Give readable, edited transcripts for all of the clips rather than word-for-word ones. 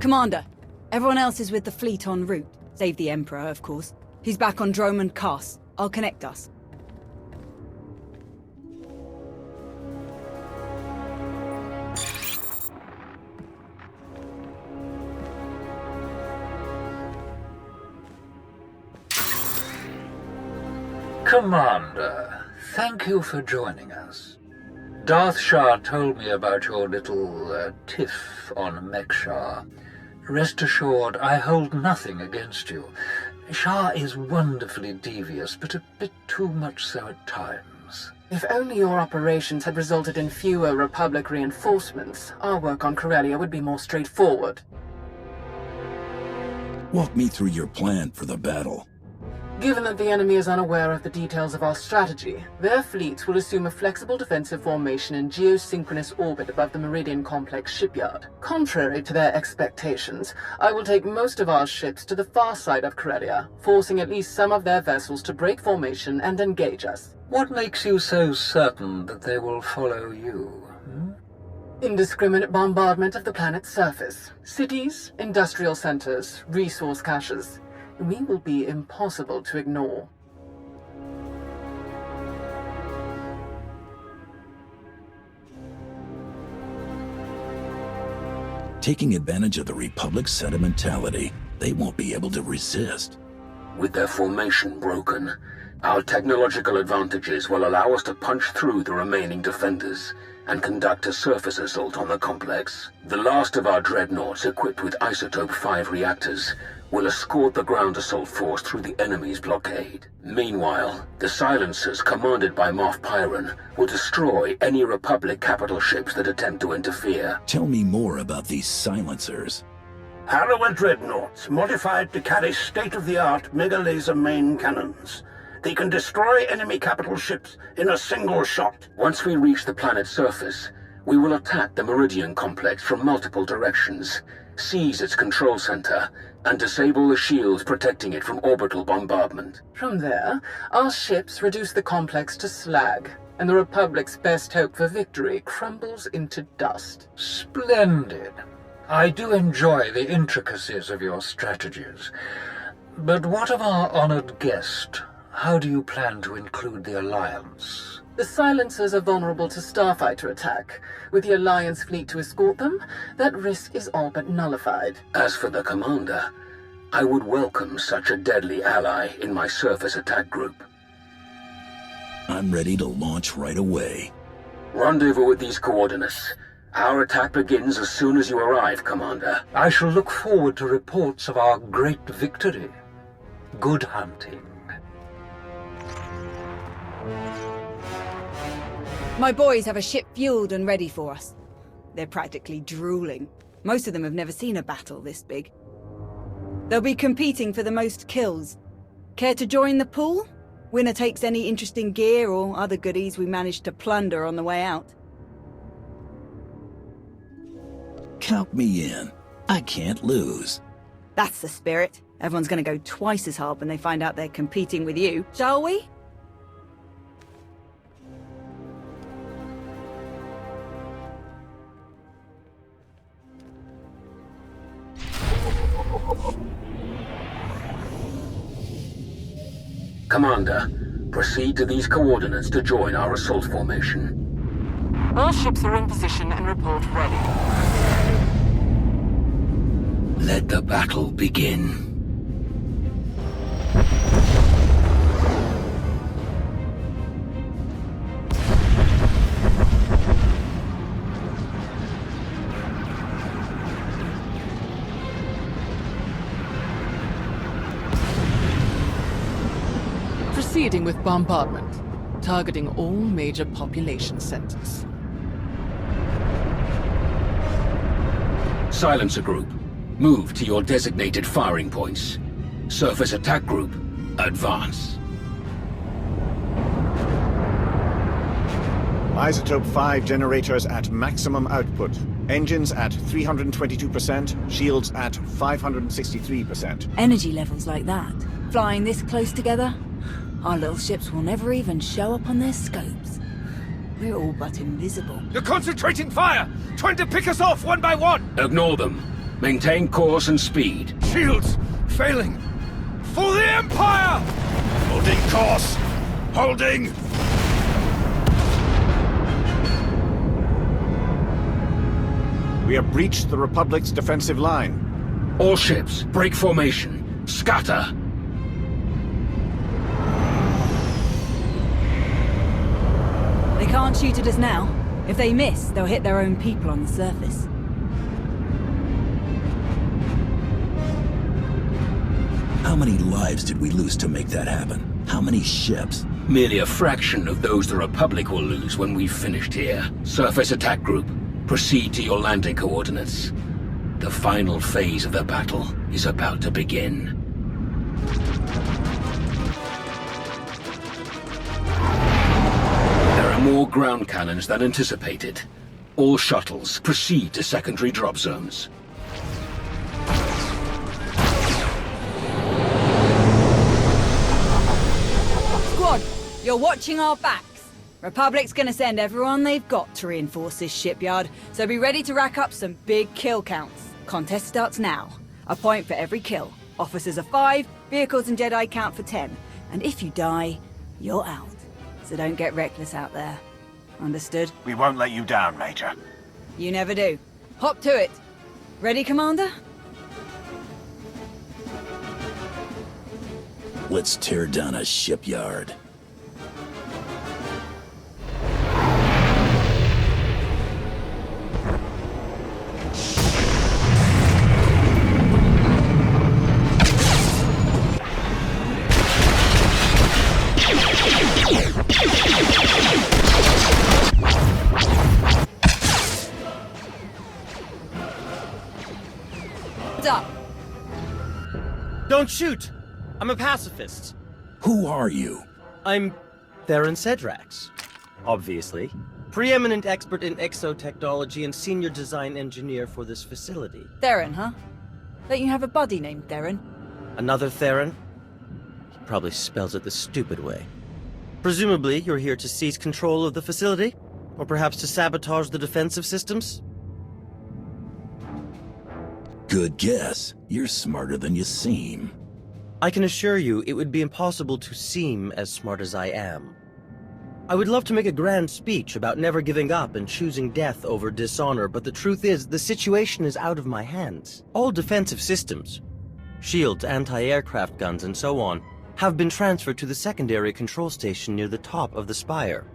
Commander, everyone else is with the fleet en route. Save the Emperor, of course. He's back on Dromund Cass. I'll connect us. Commander, thank you for joining us. Darth Shah told me about your little tiff on Mekshar. Rest assured, I hold nothing against you. Shah is wonderfully devious, but a bit too much so at times. If only your operations had resulted in fewer Republic reinforcements, our work on Corellia would be more straightforward. Walk me through your plan for the battle. Given that the enemy is unaware of the details of our strategy, their fleets will assume a flexible defensive formation in geosynchronous orbit above the Meridian Complex shipyard. Contrary to their expectations, I will take most of our ships to the far side of Corellia, forcing at least some of their vessels to break formation and engage us. What makes you so certain that they will follow you? Indiscriminate bombardment of the planet's surface. Cities, industrial centers, resource caches. We will be impossible to ignore. Taking advantage of the Republic's sentimentality, they won't be able to resist. With their formation broken, our technological advantages will allow us to punch through the remaining defenders and conduct a surface assault on the complex. The last of our dreadnoughts equipped with Isotope 5 reactors will escort the ground assault force through the enemy's blockade. Meanwhile, the silencers commanded by Moff Pyron will destroy any Republic capital ships that attempt to interfere. Tell me more about these silencers. Harrower dreadnoughts, modified to carry state-of-the-art mega-laser main cannons. They can destroy enemy capital ships in a single shot. Once we reach the planet's surface, we will attack the Meridian Complex from multiple directions, seize its control center, and disable the shields protecting it from orbital bombardment. From there, our ships reduce the complex to slag, and the Republic's best hope for victory crumbles into dust. Splendid. I do enjoy the intricacies of your strategies. But what of our honored guest? How do you plan to include the Alliance? The silencers are vulnerable to starfighter attack. With the Alliance fleet to escort them, that risk is all but nullified. As for the commander, I would welcome such a deadly ally in my surface attack group. I'm ready to launch right away. Rendezvous with these coordinates. Our attack begins as soon as you arrive, Commander. I shall look forward to reports of our great victory. Good hunting. My boys have a ship fueled and ready for us. They're practically drooling. Most of them have never seen a battle this big. They'll be competing for the most kills. Care to join the pool? Winner takes any interesting gear or other goodies we managed to plunder on the way out. Count me in. I can't lose. That's the spirit. Everyone's gonna go twice as hard when they find out they're competing with you, shall we? Commander, proceed to these coordinates to join our assault formation. All ships are in position and report ready. Let the battle begin. Proceeding with bombardment, targeting all major population centers. Silencer Group, move to your designated firing points. Surface Attack Group, advance. Isotope 5 generators at maximum output. Engines at 322%, shields at 563%. Energy levels like that, flying this close together, our little ships will never even show up on their scopes. We're all but invisible. You're concentrating fire! Trying to pick us off one by one! Ignore them. Maintain course and speed. Shields failing. For the Empire! Holding course. Holding. We have breached the Republic's defensive line. All ships, break formation. Scatter. They can't shoot at us now. If they miss, they'll hit their own people on the surface. How many lives did we lose to make that happen? How many ships? Merely a fraction of those the Republic will lose when we've finished here. Surface attack group, proceed to your landing coordinates. The final phase of the battle is about to begin. There are more ground cannons than anticipated. All shuttles, proceed to secondary drop zones. Squad, you're watching our backs. Republic's gonna send everyone they've got to reinforce this shipyard, so be ready to rack up some big kill counts. Contest starts now. A point for every kill. Officers are 5, vehicles and Jedi count for 10. And if you die, you're out. So don't get reckless out there. Understood? We won't let you down, Major. You never do. Hop to it. Ready, Commander? Let's tear down a shipyard. What's up? Don't shoot! I'm a pacifist. Who are you? I'm Theron Cedrax, obviously. Preeminent expert in exotechnology and senior design engineer for this facility. Theron, huh? Don't you have a buddy named Theron? Another Theron? He probably spells it the stupid way. Presumably, you're here to seize control of the facility? Or perhaps to sabotage the defensive systems? Good guess. You're smarter than you seem. I can assure you it would be impossible to seem as smart as I am. I would love to make a grand speech about never giving up and choosing death over dishonor, but the truth is, the situation is out of my hands. All defensive systems, shields, anti-aircraft guns, and so on, have been transferred to the secondary control station near the top of the spire.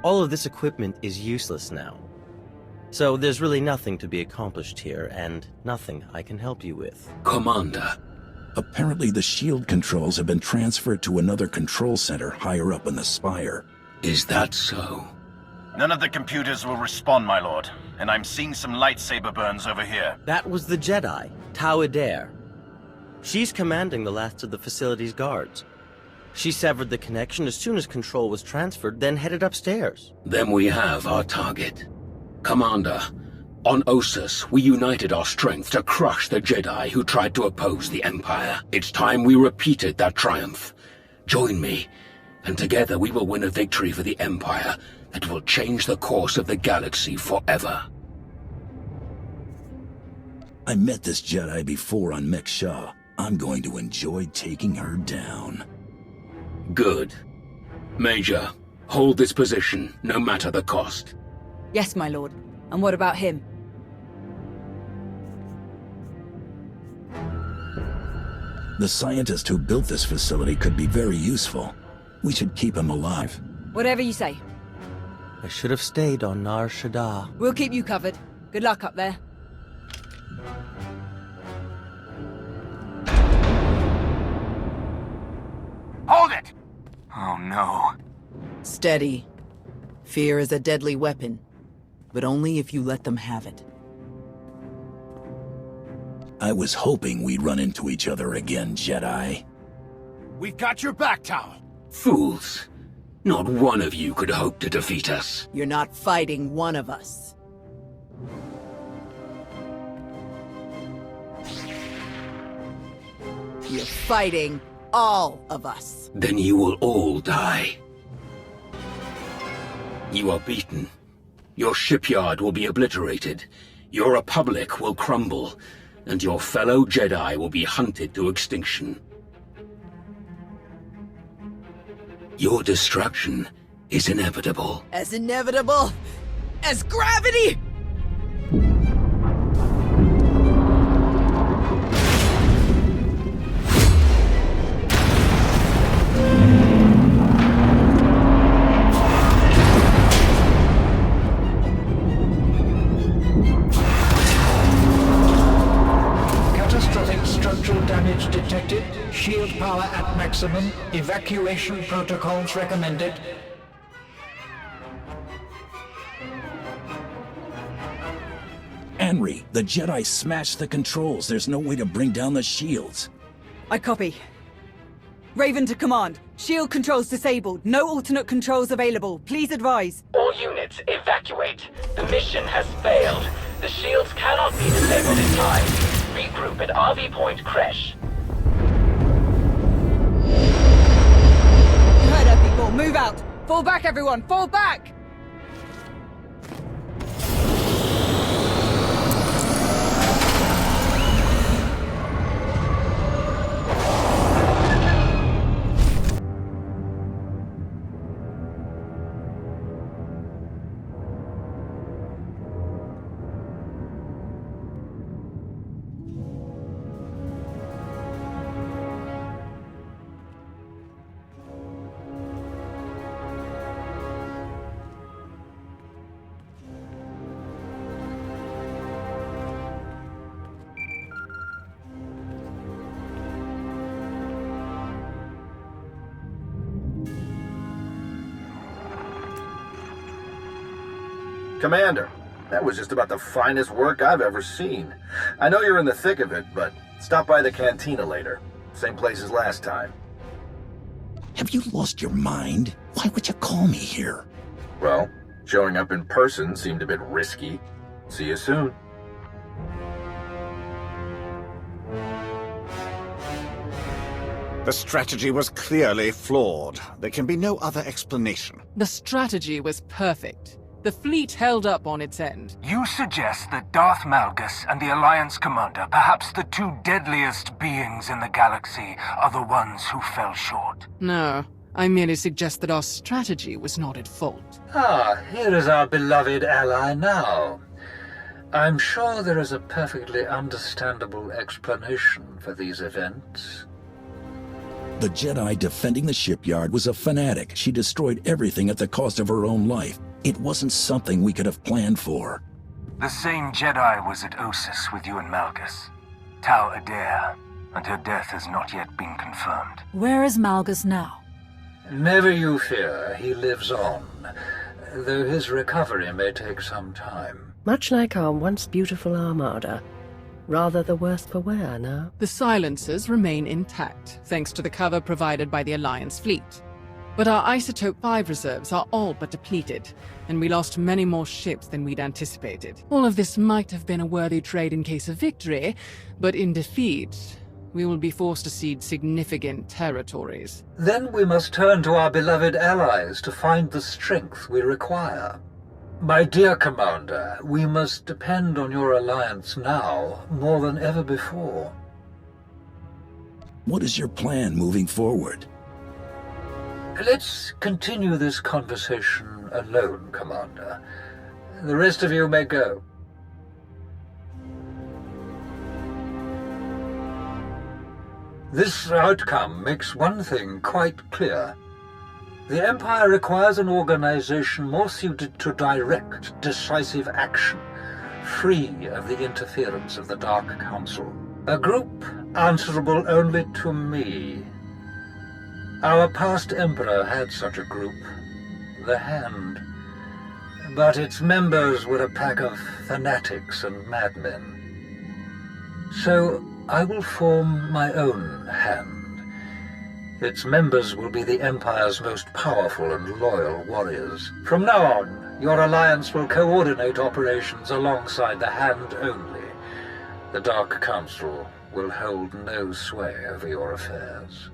All of this equipment is useless now. So there's really nothing to be accomplished here, and nothing I can help you with. Commander. Apparently the shield controls have been transferred to another control center higher up in the spire. Is that so? None of the computers will respond, my lord. And I'm seeing some lightsaber burns over here. That was the Jedi, Tau Adair. She's commanding the last of the facility's guards. She severed the connection as soon as control was transferred, then headed upstairs. Then we have our target. Commander, on Ossus, we united our strength to crush the Jedi who tried to oppose the Empire. It's time we repeated that triumph. Join me, and together we will win a victory for the Empire that will change the course of the galaxy forever. I met this Jedi before on Mek-Sha. I'm going to enjoy taking her down. Good. Major, hold this position, no matter the cost. Yes, my lord. And what about him? The scientist who built this facility could be very useful. We should keep him alive. Whatever you say. I should have stayed on Nar Shaddaa. We'll keep you covered. Good luck up there. Hold it! Oh no. Steady. Fear is a deadly weapon, but only if you let them have it. I was hoping we'd run into each other again, Jedi. We've got your back, Tau. Fools. Not one of you could hope to defeat us. You're not fighting one of us. You're fighting all of us. Then you will all die. You are beaten. Your shipyard will be obliterated. Your republic will crumble, and your fellow Jedi will be hunted to extinction. Your destruction is inevitable. As inevitable as gravity! Detected. Shield power at maximum. Evacuation protocols recommended. Henry, the Jedi smashed the controls. There's no way to bring down the shields. I copy. Raven to command. Shield controls disabled. No alternate controls available. Please advise. All units, evacuate. The mission has failed. The shields cannot be disabled in time. Regroup at RV Point Crash. You heard her, people. Move out. Fall back, everyone. Fall back! Commander, that was just about the finest work I've ever seen. I know you're in the thick of it, but stop by the cantina later. Same place as last time. Have you lost your mind? Why would you call me here? Well, showing up in person seemed a bit risky. See you soon. The strategy was clearly flawed. There can be no other explanation. The strategy was perfect. The fleet held up on its end. You suggest that Darth Malgus and the Alliance commander, perhaps the two deadliest beings in the galaxy, are the ones who fell short. No, I merely suggest that our strategy was not at fault. Ah, here is our beloved ally now. I'm sure there is a perfectly understandable explanation for these events. The Jedi defending the shipyard was a fanatic. She destroyed everything at the cost of her own life. It wasn't something we could have planned for. The same Jedi was at Osis with you and Malgus. Tau Adair, and her death has not yet been confirmed. Where is Malgus now? Never you fear, he lives on, though his recovery may take some time. Much like our once beautiful armada. Rather the worse for wear now. The silencers remain intact, thanks to the cover provided by the Alliance fleet. But our Isotope 5 reserves are all but depleted, and we lost many more ships than we'd anticipated. All of this might have been a worthy trade in case of victory, but in defeat, we will be forced to cede significant territories. Then we must turn to our beloved allies to find the strength we require. My dear Commander, we must depend on your alliance now more than ever before. What is your plan moving forward? Let's continue this conversation alone, Commander. The rest of you may go. This outcome makes one thing quite clear. The Empire requires an organization more suited to direct, decisive action, free of the interference of the Dark Council. A group answerable only to me. Our past Emperor had such a group, the Hand. But its members were a pack of fanatics and madmen. So I will form my own Hand. Its members will be the Empire's most powerful and loyal warriors. From now on, your alliance will coordinate operations alongside the Hand only. The Dark Council will hold no sway over your affairs.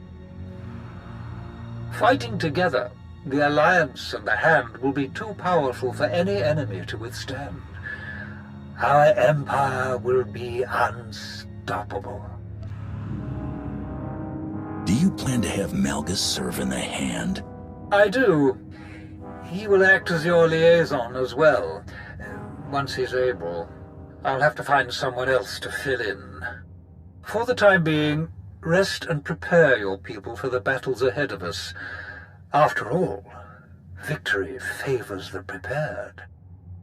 Fighting together, the Alliance and the Hand will be too powerful for any enemy to withstand. our empire will be unstoppable. Do you plan to have Malgus serve in the hand? I do. He will act as your liaison as well, once he's able. I'll have to find someone else to fill in. For the time being, rest and prepare your people for the battles ahead of us. After all, victory favors the prepared.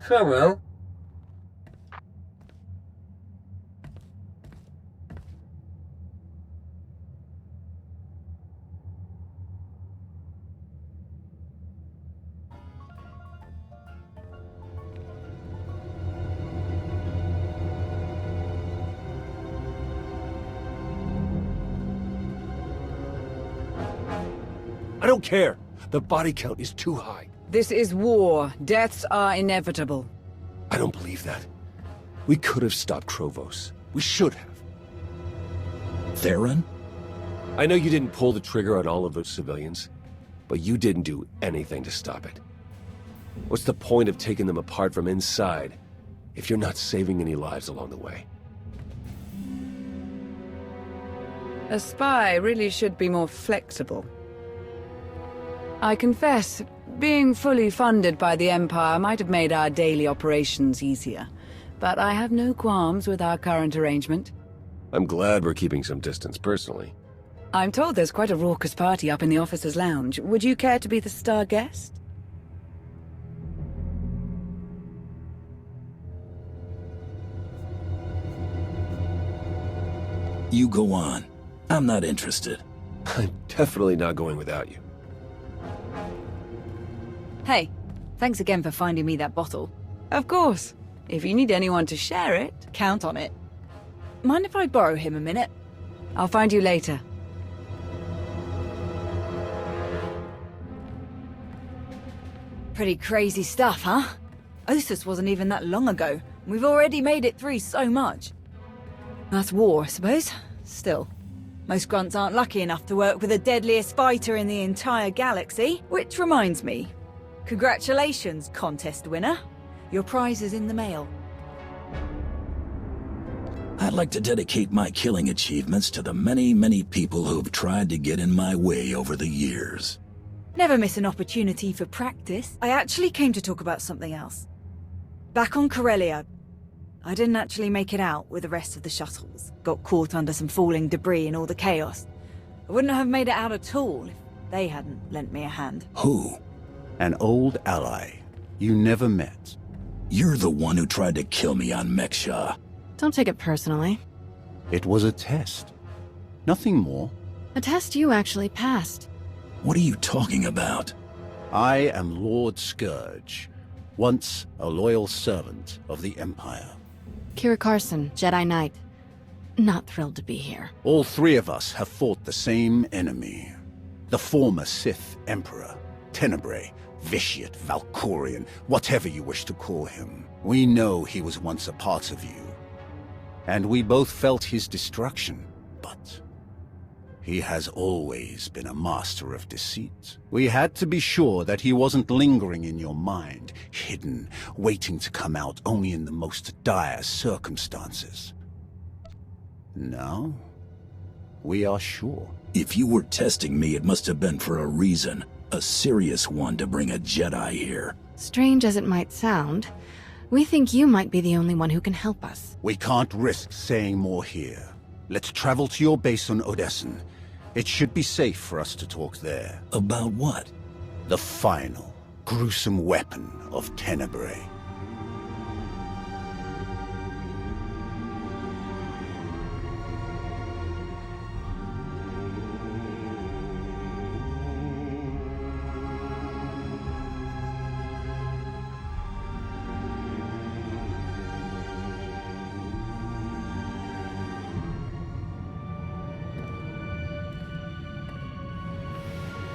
Farewell. I don't care. The body count is too high. This is war. Deaths are inevitable. I don't believe that. We could have stopped Krovos. We should have. Theron? I know you didn't pull the trigger on all of those civilians, but you didn't do anything to stop it. What's the point of taking them apart from inside if you're not saving any lives along the way? A spy really should be more flexible. I confess, being fully funded by the Empire might have made our daily operations easier, but I have no qualms with our current arrangement. I'm glad we're keeping some distance personally. I'm told there's quite a raucous party up in the officers' lounge. Would you care to be the star guest? You go on. I'm not interested. I'm definitely not going without you. Hey, thanks again for finding me that bottle. Of course. If you need anyone to share it, count on it. Mind if I borrow him a minute? I'll find you later. Pretty crazy stuff, huh? Ossus wasn't even that long ago. We've already made it through so much. That's war, I suppose. Still, most grunts aren't lucky enough to work with the deadliest fighter in the entire galaxy. Which reminds me, congratulations, contest winner. Your prize is in the mail. I'd like to dedicate my killing achievements to the many, many people who've tried to get in my way over the years. Never miss an opportunity for practice. I actually came to talk about something else. Back on Corellia, I didn't actually make it out with the rest of the shuttles. Got caught under some falling debris and all the chaos. I wouldn't have made it out at all if they hadn't lent me a hand. Who? An old ally you never met. You're the one who tried to kill me on Mekshar. Don't take it personally. It was a test. Nothing more. A test you actually passed. What are you talking about? I am Lord Scourge, once a loyal servant of the Empire. Kira Carson, Jedi Knight. Not thrilled to be here. All three of us have fought the same enemy. The former Sith Emperor, Tenebrae, Vitiate, Valkorian, whatever you wish to call him. We know he was once a part of you. And we both felt his destruction, but he has always been a master of deceit. We had to be sure that he wasn't lingering in your mind, hidden, waiting to come out only in the most dire circumstances. Now, we are sure. If you were testing me, it must have been for a reason. A serious one to bring a Jedi here. Strange as it might sound, we think you might be the only one who can help us. We can't risk saying more here. Let's travel to your base on Odessen. It should be safe for us to talk there. About what? The final, gruesome weapon of Tenebrae.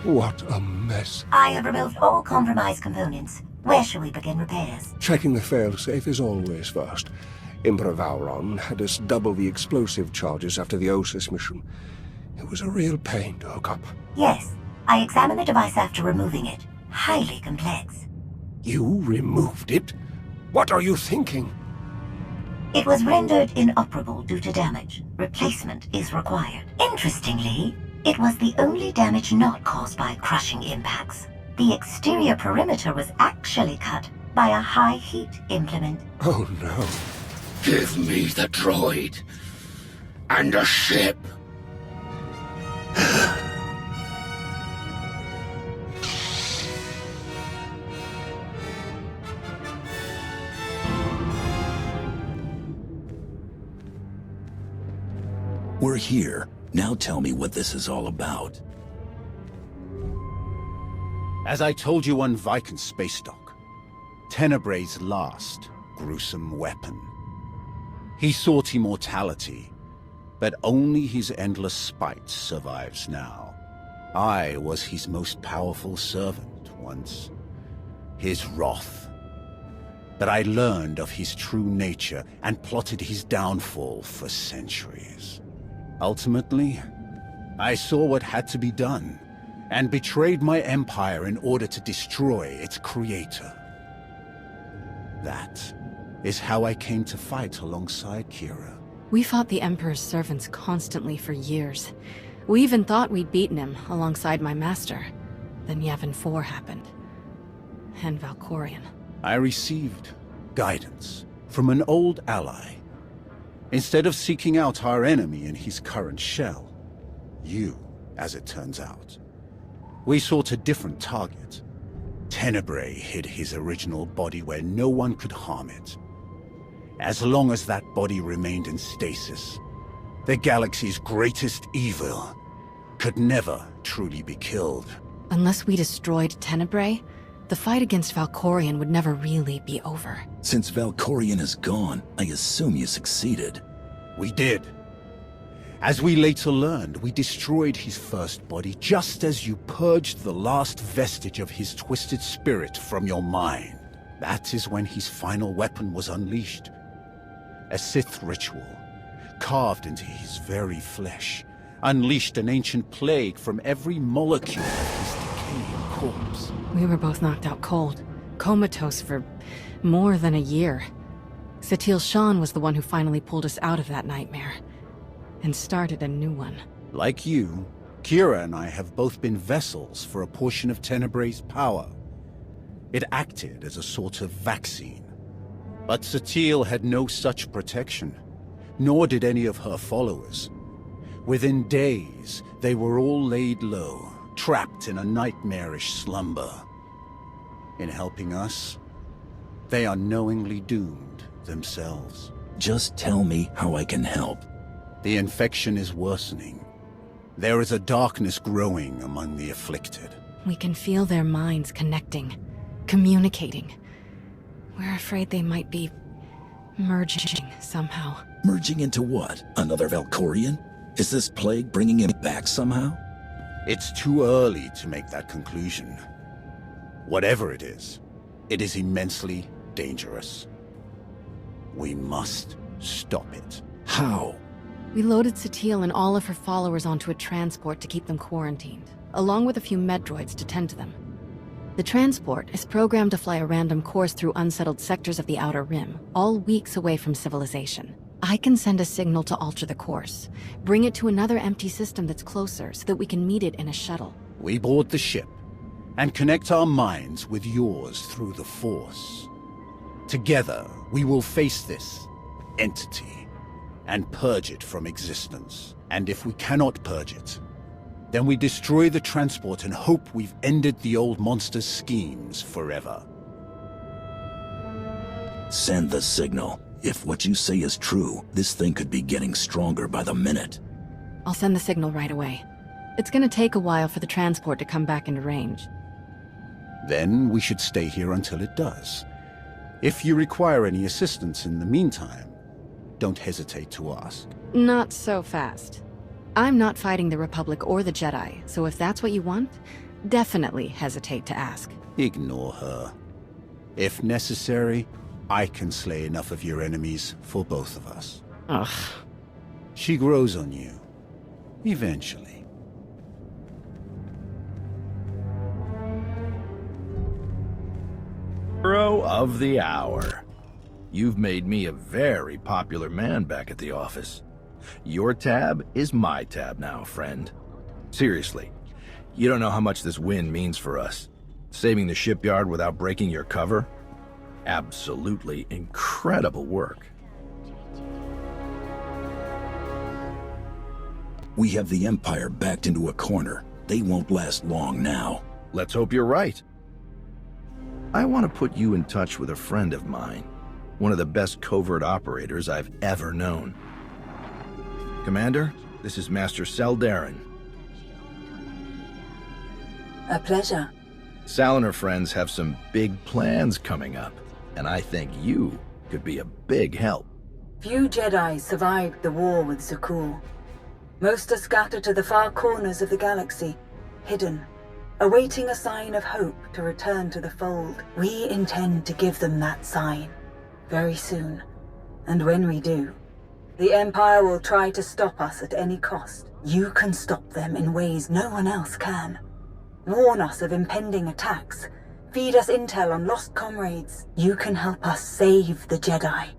What a mess. I have removed all compromised components. Where shall we begin repairs? Checking the failsafe is always first. Emperor Vauron had us double the explosive charges after the Ossus mission. It was a real pain to hook up. Yes. I examined the device after removing it. Highly complex. You removed it? What are you thinking? It was rendered inoperable due to damage. Replacement is required. Interestingly, it was the only damage not caused by crushing impacts. The exterior perimeter was actually cut by a high heat implement. Oh no. Give me the droid. And a ship. We're here. Now tell me what this is all about. As I told you on Viking's space dock, Tenebrae's last gruesome weapon. He sought immortality, but only his endless spite survives now. I was his most powerful servant once, his wrath. But I learned of his true nature and plotted his downfall for centuries. Ultimately, I saw what had to be done, and betrayed my empire in order to destroy its creator. That is how I came to fight alongside Kira. We fought the Emperor's servants constantly for years. We even thought we'd beaten him alongside my master. Then Yavin 4 happened. And Valkorion. I received guidance from an old ally. Instead of seeking out our enemy in his current shell, you, as it turns out, we sought a different target. Tenebrae hid his original body where no one could harm it. As long as that body remained in stasis, the galaxy's greatest evil could never truly be killed. Unless we destroyed Tenebrae, the fight against Valkorion would never really be over. Since Valkorion is gone, I assume you succeeded. We did. As we later learned, we destroyed his first body just as you purged the last vestige of his twisted spirit from your mind. That is when his final weapon was unleashed. A Sith ritual, carved into his very flesh, unleashed an ancient plague from every molecule of his decaying corpse. We were both knocked out cold, comatose for more than a year. Satil Shan was the one who finally pulled us out of that nightmare, and started a new one. Like you, Kira and I have both been vessels for a portion of Tenebrae's power. It acted as a sort of vaccine. But Satil had no such protection, nor did any of her followers. Within days, they were all laid low, trapped in a nightmarish slumber. In helping us, they are knowingly doomed themselves. Just tell me how I can help. The infection is worsening. There is a darkness growing among the afflicted. We can feel their minds connecting, communicating. We're afraid they might be merging somehow. Merging into what? Another Valkorion? Is this plague bringing him back somehow? It's too early to make that conclusion. Whatever it is immensely dangerous. We must stop it. How? We loaded Satil and all of her followers onto a transport to keep them quarantined, along with a few med droids to tend to them. The transport is programmed to fly a random course through unsettled sectors of the Outer Rim, all weeks away from civilization. I can send a signal to alter the course, bring it to another empty system that's closer so that we can meet it in a shuttle. We board the ship and connect our minds with yours through the Force. Together, we will face this entity and purge it from existence. And if we cannot purge it, then we destroy the transport and hope we've ended the old monster's schemes forever. Send the signal. If what you say is true, this thing could be getting stronger by the minute. I'll send the signal right away. It's gonna take a while for the transport to come back into range. Then we should stay here until it does. If you require any assistance in the meantime, don't hesitate to ask. Not so fast. I'm not fighting the Republic or the Jedi, so if that's what you want, definitely hesitate to ask. Ignore her. If necessary, I can slay enough of your enemies for both of us. Ugh. She grows on you. Eventually. Hero of the hour. You've made me a very popular man back at the office. Your tab is my tab now, friend. Seriously, you don't know how much this win means for us. Saving the shipyard without breaking your cover? Absolutely incredible work. We have the Empire backed into a corner. They won't last long now. Let's hope you're right. I want to put you in touch with a friend of mine. One of the best covert operators I've ever known. Commander, this is Master Saldarin. A pleasure. Sal and her friends have some big plans coming up, and I think you could be a big help. Few Jedi survived the war with SWTOR. Most are scattered to the far corners of the galaxy, hidden, awaiting a sign of hope to return to the fold. We intend to give them that sign, very soon. And when we do, the Empire will try to stop us at any cost. You can stop them in ways no one else can. Warn us of impending attacks. Feed us intel on lost comrades. You can help us save the Jedi.